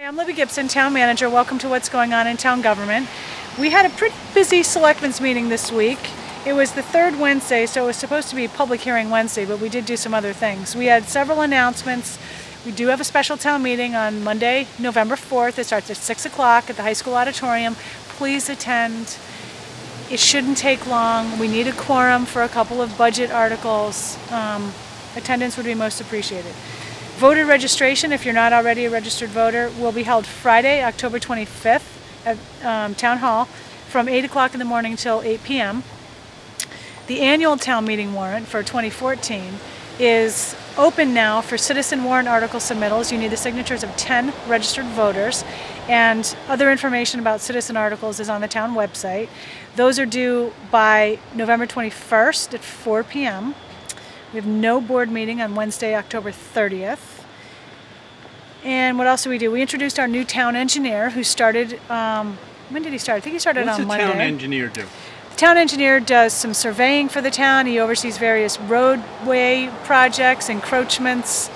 I'm Libby Gibson, Town Manager. Welcome to What's Going On in Town Government. We had a pretty busy Selectmen's meeting this week. It was the third Wednesday, so it was supposed to be Public Hearing Wednesday, but we did do some other things. We had several announcements. We do have a special town meeting on Monday, November 4th. It starts at 6 o'clock at the high school auditorium. Please attend. It shouldn't take long. We need a quorum for a couple of budget articles. Attendance would be most appreciated. Voter registration, if you're not already a registered voter, will be held Friday, October 25th at Town Hall from 8 o'clock in the morning till 8 p.m. The annual town meeting warrant for 2014 is open now for citizen warrant article submittals. You need the signatures of 10 registered voters, and other information about citizen articles is on the town website. Those are due by November 21st at 4 p.m. We have no board meeting on Wednesday, October 30th. And what else do we do? We introduced our new town engineer who started, when did he start? I think he started on Monday. What's a town engineer do? The town engineer does some surveying for the town. He oversees various roadway projects, encroachments,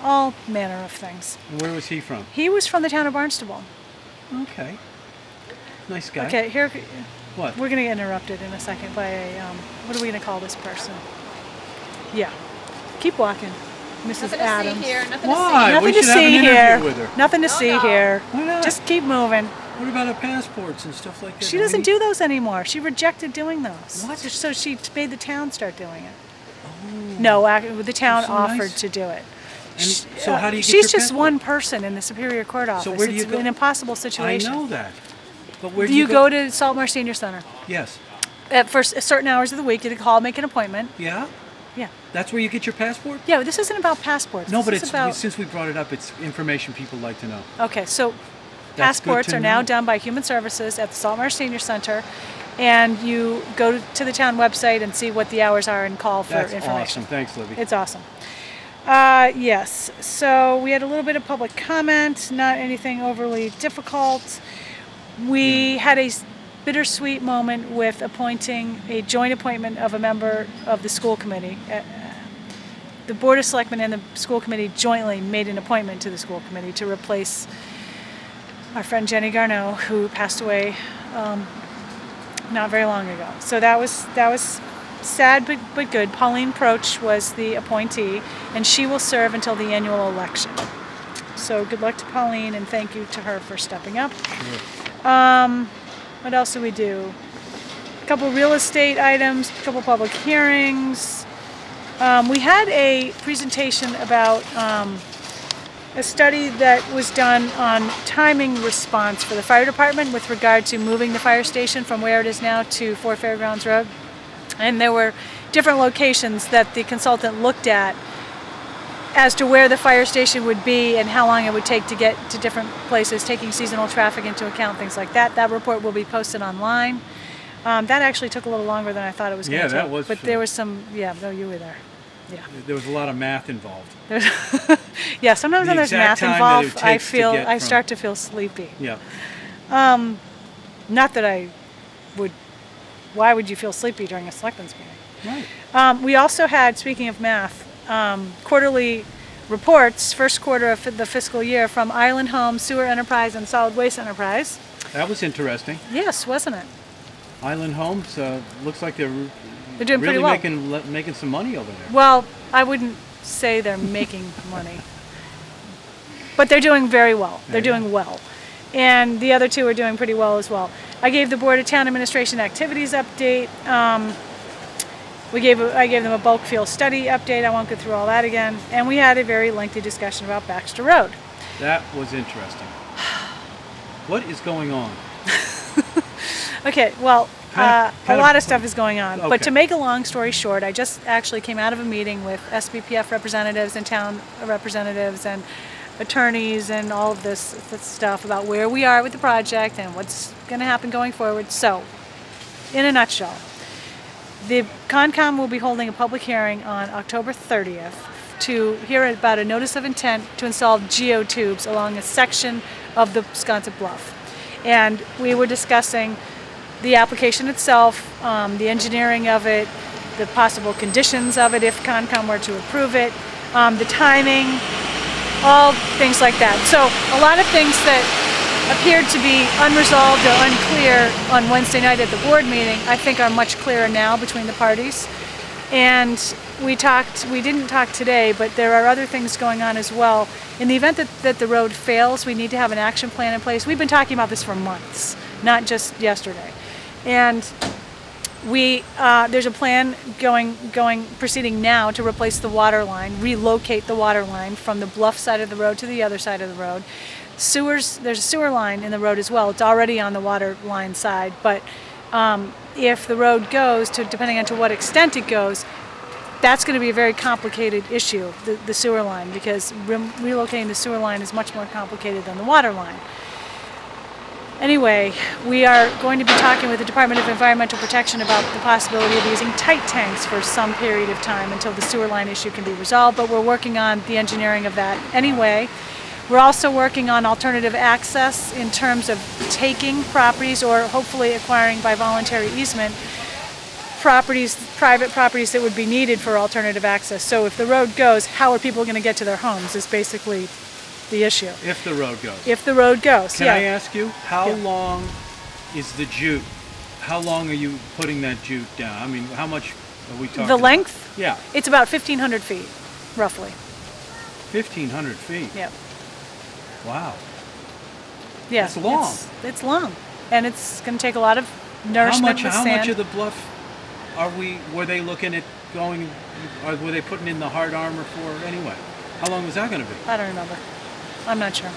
all manner of things. And where was he from? He was from the town of Barnstable. Okay. Nice guy. Okay, here. What? We're going to get interrupted in a second by a, what are we going to call this person? Yeah. Keep walking, Mrs. Nothing Adams. To see here. Nothing Why? Nothing We to should have an see interview here. with her. Nothing to see here. Why not? Just keep moving. What about our passports and stuff like that? She doesn't do those anymore. She rejected doing those. What? So she made the town start doing it. Oh. No, the town That's so offered nice. to do it. And so how do you get She's your just passport? one person in the Superior Court office. So where do you it's go? an impossible situation. I know that. But where do You go to Saltmore Senior Center. Yes. For certain hours of the week, you call, make an appointment. Yeah? Yeah. That's where you get your passport? Yeah, this isn't about passports. No, This but is it's about... since we brought it up, it's information people like to know. Okay, so That's good passports to are now know. done by Human Services at the Saltmore Senior Center, and you go to the town website and see what the hours are and call for That's information. awesome. Thanks, Libby. It's awesome. Yes, so we had a little bit of public comment, not anything overly difficult. We had a bittersweet moment with appointing a joint appointment of a member of the school committee. The Board of Selectmen and the school committee jointly made an appointment to the school committee to replace our friend Jenny Garneau, who passed away not very long ago. So that was sad but good. Pauline Proch was the appointee, and she will serve until the annual election. So good luck to Pauline, and thank you to her for stepping up. Sure. What else did we do? A couple real estate items, a couple public hearings. We had a presentation about a study that was done on timing response for the fire department with regard to moving the fire station from where it is now to 4 Fairgrounds Road. And there were different locations that the consultant looked at as to where the fire station would be and how long it would take to get to different places, taking seasonal traffic into account, things like that. That report will be posted online. That actually took a little longer than I thought it was going to take. Yeah, that was. But there was some, yeah, no, you were there. Yeah. There was a lot of math involved. Yeah, sometimes when there's math involved, I from... start to feel sleepy. Yeah. Not that I would. Why would you feel sleepy during a selectmen's meeting? Right. We also had, speaking of math, quarterly reports, first quarter of the fiscal year from Island Home, Sewer Enterprise, and Solid Waste Enterprise. That was interesting. Yes, wasn't it? Island Homes looks like they're doing really pretty well. making some money over there. Well, I wouldn't say they're making money, but they're doing very well. They're doing well. And the other two are doing pretty well as well. I gave the Board of Town Administration Activities update. I gave them a bulk fuel study update. I won't go through all that again. And we had a very lengthy discussion about Baxter Road. That was interesting. What is going on? Okay, well, a lot of stuff is going on. Okay. But to make a long story short, I just actually came out of a meeting with SBPF representatives and town representatives and attorneys and all of this stuff about where we are with the project and what's going to happen going forward. So, in a nutshell, the Concom will be holding a public hearing on October 30th to hear about a notice of intent to install geotubes along a section of the Sconset Bluff. And we were discussing the application itself, the engineering of it, the possible conditions of it if Concom were to approve it, the timing, all things like that. So a lot of things that appeared to be unresolved or unclear on Wednesday night at the board meeting, I think are much clearer now between the parties. And we didn't talk today, but there are other things going on as well. In the event that the road fails, we need to have an action plan in place. We've been talking about this for months, not just yesterday. And there's a plan proceeding now to replace the water line, relocate the water line from the bluff side of the road to the other side of the road. There's a sewer line in the road as well. It's already on the water line side, but if the road goes, depending on to what extent it goes, that's going to be a very complicated issue, the sewer line, because relocating the sewer line is much more complicated than the water line. Anyway, we are going to be talking with the Department of Environmental Protection about the possibility of using tight tanks for some period of time until the sewer line issue can be resolved, but we're working on the engineering of that anyway. We're also working on alternative access in terms of taking properties or hopefully acquiring by voluntary easement private properties that would be needed for alternative access. So if the road goes, how are people going to get to their homes is basically the issue. If the road goes. If the road goes, Can I ask you, how long is the jute? How long are you putting that jute down? I mean, how much are we talking The length? about? Yeah. It's about 1,500 feet, roughly. 1,500 feet? Yep. Wow. Yeah. That's long. It's long. And it's going to take a lot of nourishment with sand. How much of the bluff were they looking at going, or were they putting in the hard armor for anyway? How long was that going to be? I don't remember. I'm not sure.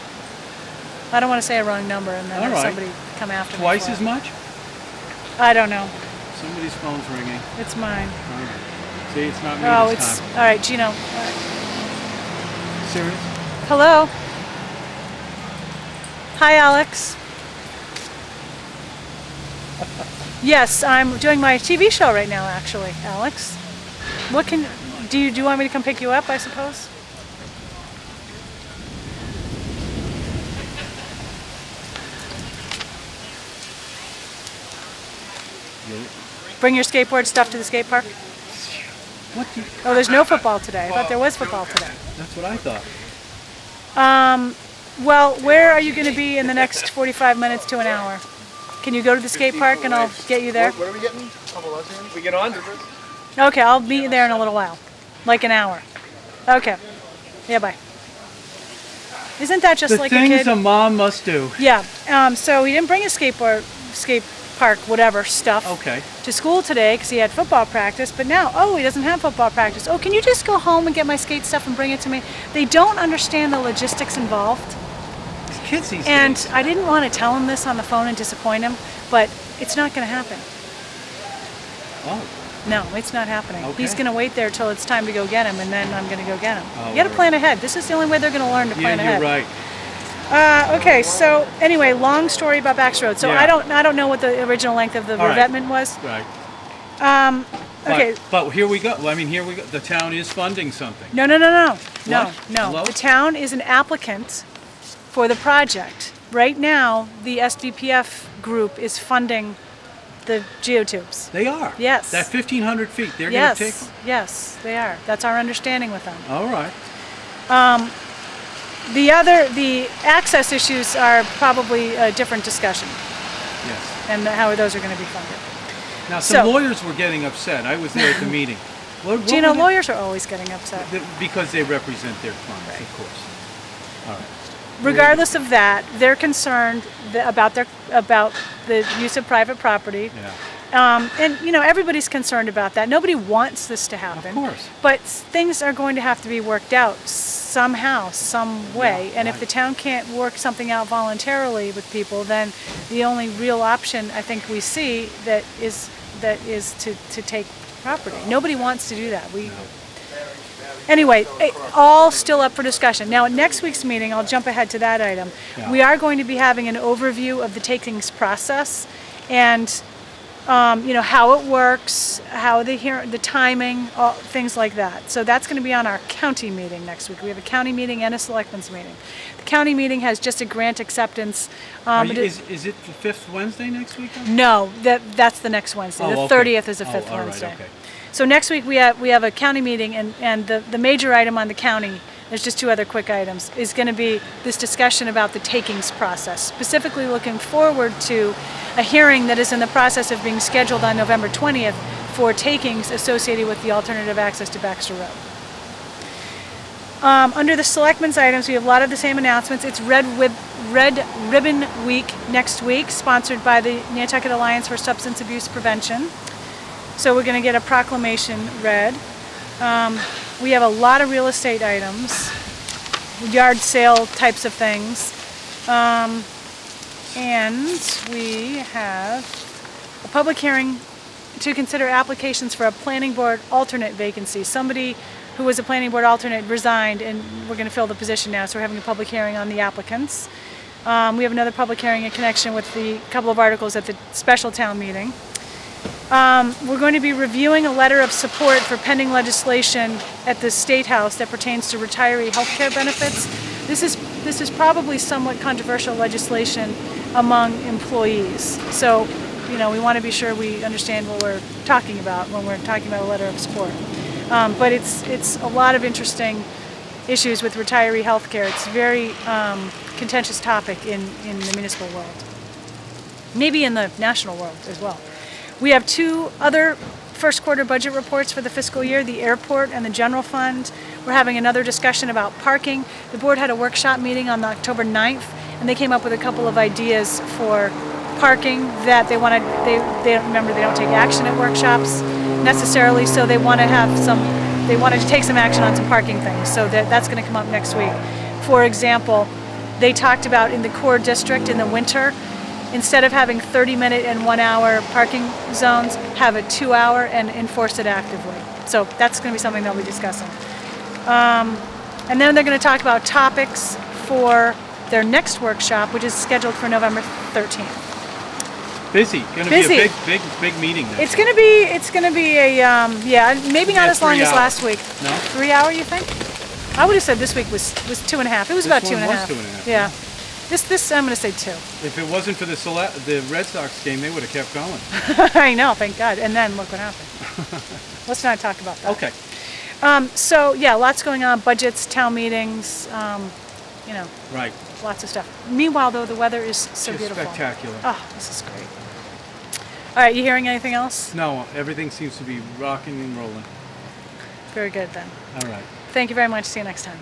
I don't want to say a wrong number and then have somebody come after me. Twice as much? I don't know. Somebody's phone's ringing. It's mine. All right. See, it's not me this time. All right, Gino. All right. Serious? Hello? Hi, Alex. Yes, I'm doing my TV show right now, actually, Alex. Do you want me to come pick you up, I suppose? Bring your skateboard stuff to the skate park? What? Oh, there's no football today. I thought there was football today. That's what I thought. Well, where are you going to be in the next 45 minutes to an hour? Can you go to the skate park and I'll get you there? What are we getting? We get on? Okay, I'll meet you there in a little while. Like an hour. Okay. Yeah, bye. Isn't that just like a kid? The things a mom must do. Yeah. So he didn't bring his skate park, whatever stuff to school today because he had football practice, but now, he doesn't have football practice. Oh, can you just go home and get my skate stuff and bring it to me? They don't understand the logistics involved. These kids these And days. I didn't want to tell him this on the phone and disappoint him, but it's not going to happen. Oh. No, it's not happening. Okay. He's going to wait there till it's time to go get him, and then I'm going to go get him. Oh, You got to plan ahead. This is the only way they're going to learn to plan ahead. Yeah, you're right. Okay, so anyway, long story about Bax Road. So Yeah. I don't know what the original length of the revetment was. Right. Okay. But here we go. Well, I mean, here we go. The town is funding something. No. What? Hello? The town is an applicant for the project. Right now, the SDPF group is funding the geotubes. They are. Yes. That 1,500 feet. They're going to take. Yes, they are. That's our understanding with them. All right. The access issues are probably a different discussion, Yes. and how those are going to be funded. Now, some lawyers were getting upset. I was there at the meeting. What Do you know, were they- lawyers are always getting upset. Because they represent their clients, of course. All right. Regardless of that, they're concerned about the use of private property. Yeah. And everybody's concerned about that. Nobody wants this to happen. Of course. But things are going to have to be worked out somehow, some way. Yeah, and if right. the town can't work something out voluntarily with people, then the only real option I think we see that is to take property. Nobody wants to do that. Anyway, all still up for discussion. Now, at next week's meeting, I'll jump ahead to that item. Yeah. We are going to be having an overview of the takings process and how it works, how the timing, things like that. So that's going to be on our county meeting next week. We have a county meeting and a selectmen's meeting. The county meeting has just a grant acceptance. Is it the fifth Wednesday next week? Then? No, that's the next Wednesday. Oh, the okay. 30th is the fifth all right, Wednesday. okay. So next week we have a county meeting, and the major item on the county there's just two other quick items, is going to be this discussion about the takings process, specifically looking forward to a hearing that is in the process of being scheduled on November 20th for takings associated with the alternative access to Baxter Road. Under the Selectmen's items, we have a lot of the same announcements. It's Red Ribbon Week next week, sponsored by the Nantucket Alliance for Substance Abuse Prevention. So we're going to get a proclamation read. We have a lot of real estate items, yard sale types of things, and we have a public hearing to consider applications for a planning board alternate vacancy. Somebody who was a planning board alternate resigned, and we're going to fill the position now, so we're having a public hearing on the applicants. We have another public hearing in connection with the couple of articles at the special town meeting. We're going to be reviewing a letter of support for pending legislation at the State House that pertains to retiree health care benefits. This is probably somewhat controversial legislation among employees. So, you know, we want to be sure we understand what we're talking about when we're talking about a letter of support. But it's a lot of interesting issues with retiree health care. It's a very contentious topic in the municipal world, maybe in the national world as well. We have two other first quarter budget reports for the fiscal year, the airport and the general fund. We're having another discussion about parking. The board had a workshop meeting on October 9th, and they came up with a couple of ideas for parking that they wanted. They don't take action at workshops necessarily, so they want to have some. They wanted to take some action on some parking things, so that's going to come up next week. For example, they talked about in the core district in the winter, instead of having 30-minute and 1-hour parking zones, have a 2-hour and enforce it actively. So that's going to be something they'll be discussing. And then they're going to talk about topics for their next workshop, which is scheduled for November 13th. Busy. Going to be a big meeting. It's going to be a yeah, maybe not as long as last week. No. 3 hour, you think? I would have said this week was 2.5. It was about 2.5. 2.5. Yeah. This I'm going to say 2. If it wasn't for the Red Sox game, they would have kept going. I know, thank God. And then look what happened. Let's not talk about that. Okay. So yeah, lots going on. Budgets, town meetings, you know. Right. Lots of stuff. Meanwhile, though, the weather is so Just beautiful. Spectacular. Oh, this is great. All right, you hearing anything else? No, everything seems to be rocking and rolling. Very good then. All right. Thank you very much. See you next time.